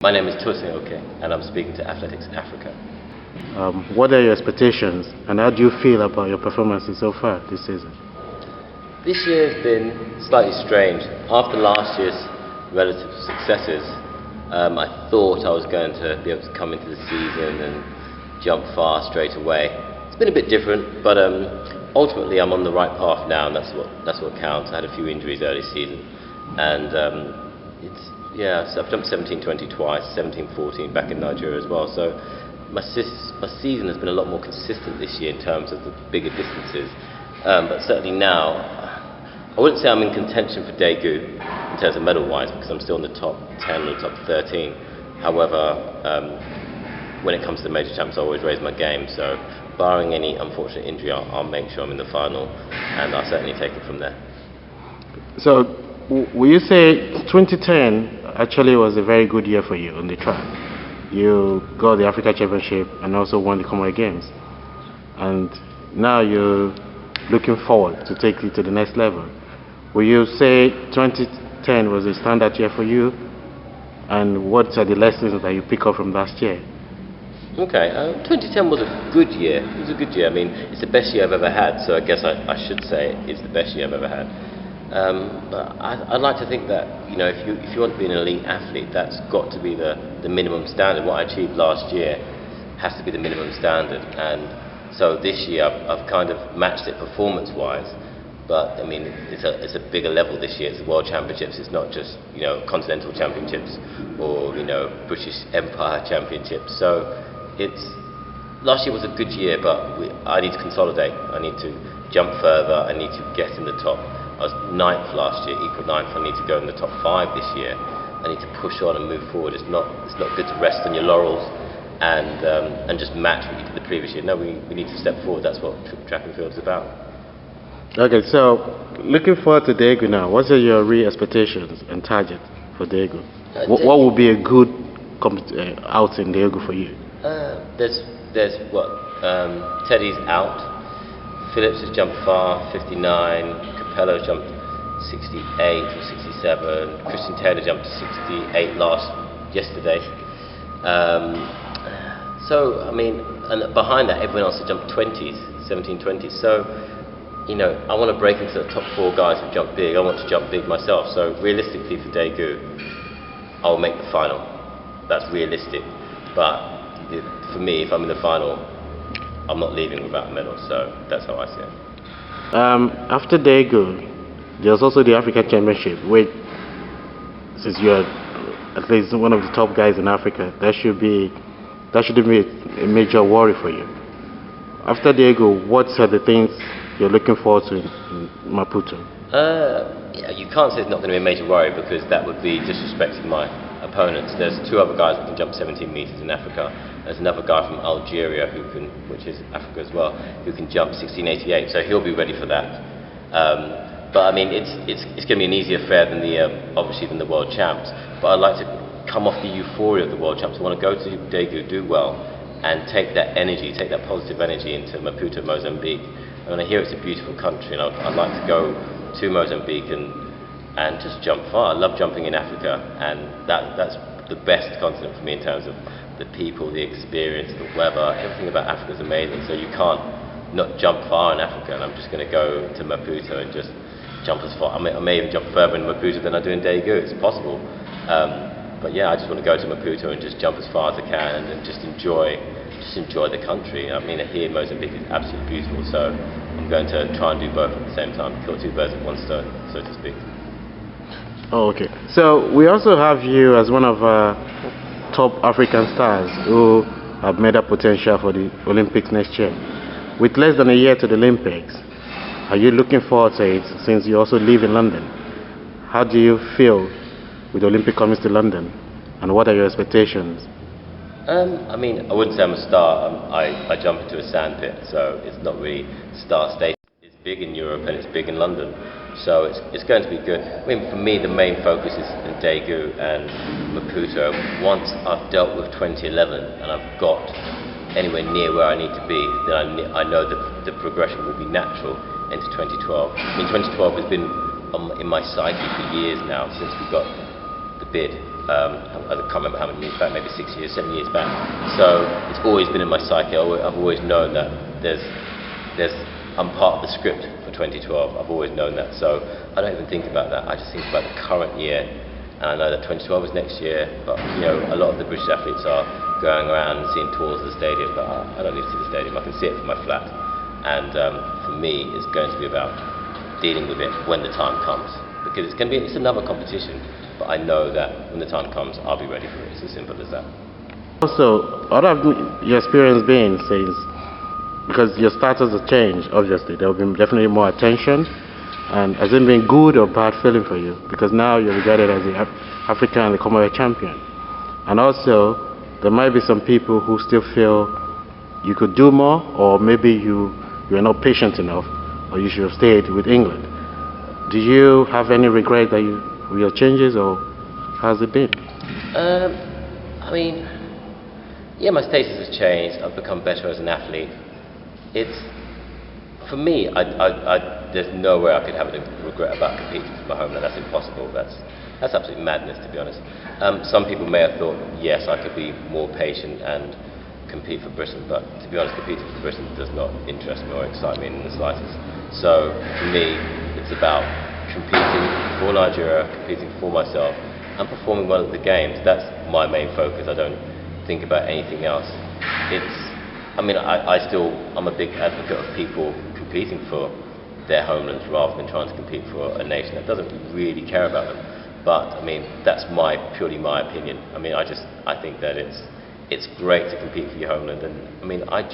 My name is Tosin Oke, and I'm speaking to Athletics Africa. What are your expectations, and how do you feel about your performances so far this season? This year has been slightly strange. After last year's relative successes, I thought I was going to be able to come into the season and jump far straight away. It's been a bit different, but ultimately I'm on the right path now, and that's what counts. I had a few injuries early season, and so I've jumped 17-20 twice, 17-14 back in Nigeria as well. So my season has been a lot more consistent this year in terms of the bigger distances. But certainly now, I wouldn't say I'm in contention for Daegu in terms of medal-wise, because I'm still in the top 10 or top 13. However, when it comes to the major champs, I always raise my game. So barring any unfortunate injury, I'll make sure I'm in the final, and I'll certainly take it from there. So, will you say 2010 actually was a very good year for you on the track? You got the Africa Championship and also won the Commonwealth Games, and now you're looking forward to take it to the next level. Will you say 2010 was a standout year for you, and what are the lessons that you pick up from last year? Okay, 2010 was a good year. It was a good year. I mean, it's the best year I've ever had, so I guess I should say it's the best year I've ever had. But I'd like to think that, you know, if you want to be an elite athlete, that's got to be the minimum standard. What I achieved last year has to be the minimum standard, and so this year I've kind of matched it performance-wise. But I mean, it's a bigger level this year. It's the World Championships. It's not just, you know, Continental Championships or, you know, British Empire Championships. So last year was a good year, but I need to consolidate. I need to jump further. I need to get in the top. I was 9th last year, equal 9th. I need to go in the top 5 this year. I need to push on and move forward. It's not good to rest on your laurels and just match what you did the previous year. No, we need to step forward. That's what track and field is about. Okay, so looking forward to Daegu now, what are your real expectations and targets for Daegu? What would be a good outing Daegu for you? There's what? Teddy's out. Phillips has jumped far, 59. Capello jumped 68 or 67. Christian Taylor jumped 68 yesterday. So I mean, and behind that, everyone else has jumped 20s, 17-20s. So, you know, I want to break into the top 4 guys who jump big. I want to jump big myself. So realistically for Daegu, I will make the final. That's realistic. But for me, if I'm in the final, I'm not leaving without a medal. So that's how I see it. After Daegu, there's also the Africa Championship, which, since you're at least one of the top guys in Africa, that shouldn't be a major worry for you. After Daegu, what are the things you're looking forward to in Maputo? Yeah, you can't say it's not going to be a major worry, because that would be disrespecting my opponents. There's 2 other guys that can jump 17 meters in Africa. There's another guy from Algeria which is Africa as well, who can jump 1688. So he'll be ready for that. But I mean, it's going to be an easier affair than obviously than the World Champs. But I'd like to come off the euphoria of the World Champs. I want to go to Daegu, do well, and take that energy, take that positive energy into Maputo, Mozambique. And I hear it's a beautiful country, and I'd like to go to Mozambique and just jump far. I love jumping in Africa, and that's the best continent for me in terms of the people, the experience, the weather. Everything about Africa is amazing, so you can't not jump far in Africa, and I'm just going to go to Maputo and just jump as far. I may even jump further in Maputo than I do in Daegu. It's possible. But yeah, I just want to go to Maputo and just jump as far as I can and just enjoy the country. I mean, here in Mozambique is absolutely beautiful, so I'm going to try and do both at the same time, kill 2 birds with 1 stone, so to speak. Oh, okay. So we also have you as one of our top African stars who have made up potential for the Olympics next year. With less than a year to the Olympics, are you looking forward to it, since you also live in London? How do you feel with the Olympic coming to London, and what are your expectations? I mean, I wouldn't say I'm a star. I jump into a sandpit, so it's not really star status. It's big in Europe and it's big in London, so it's going to be good. I mean, for me, the main focus is in Daegu and Maputo. Once I've dealt with 2011 and I've got anywhere near where I need to be, then I know that the progression will be natural into 2012. I mean, 2012 has been in my psyche for years now, since we got the bid. I can't remember how many years back, maybe 6 years, 7 years back. So it's always been in my psyche. I've always known that I'm part of the script for 2012. I've always known that. So I don't even think about that. I just think about the current year. And I know that 2012 is next year, but a lot of the British athletes are going around and seeing tours of the stadium, but I don't need to see the stadium. I can see it from my flat. And for me, it's going to be about dealing with it when the time comes, because it's another competition. But I know that when the time comes, I'll be ready for it. It's as simple as that. Also, what have your experience been since, because your status has changed, obviously, there will be definitely more attention, and has it been good or bad feeling for you? Because now you're regarded as the African and the Commonwealth champion. And also, there might be some people who still feel you could do more, or maybe you're not patient enough, or you should have stayed with England. Do you have any regret that with your changes, or how's it been? I mean, yeah, my status has changed. I've become better as an athlete. For me, there's no way I could have a regret about competing for my homeland. That's impossible. That's absolute madness, to be honest. Some people may have thought, yes, I could be more patient and compete for Britain, but to be honest, competing for Britain does not interest me or excite me in the slightest. So for me, it's about competing for Nigeria, competing for myself, and performing well at the games. That's my main focus. I don't think about anything else. I'm a big advocate of people competing for their homelands rather than trying to compete for a nation that doesn't really care about them. But I mean, that's purely my opinion. I mean, I think that it's great to compete for your homeland, and I mean, I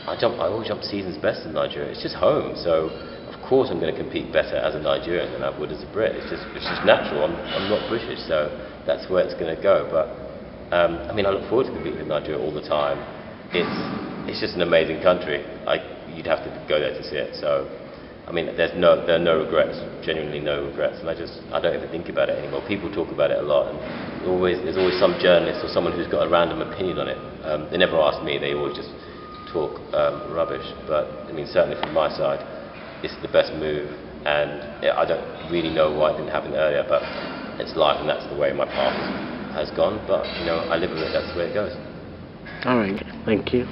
always jump seasons best in Nigeria. It's just home, so of course I'm going to compete better as a Nigerian than I would as a Brit. It's just natural. I'm not British, so that's where it's going to go. But I mean, I look forward to competing in Nigeria all the time. It's just an amazing country. You'd have to go there to see it. So I mean, there are no regrets, genuinely no regrets, and I don't even think about it anymore. People talk about it a lot, and there's always some journalist or someone who's got a random opinion on it. They never ask me, they always just talk rubbish. But I mean, certainly from my side, it's the best move, and I don't really know why it didn't happen earlier, but it's life, and that's the way my path has gone. But I live with it, that's the way it goes. All right, thank you.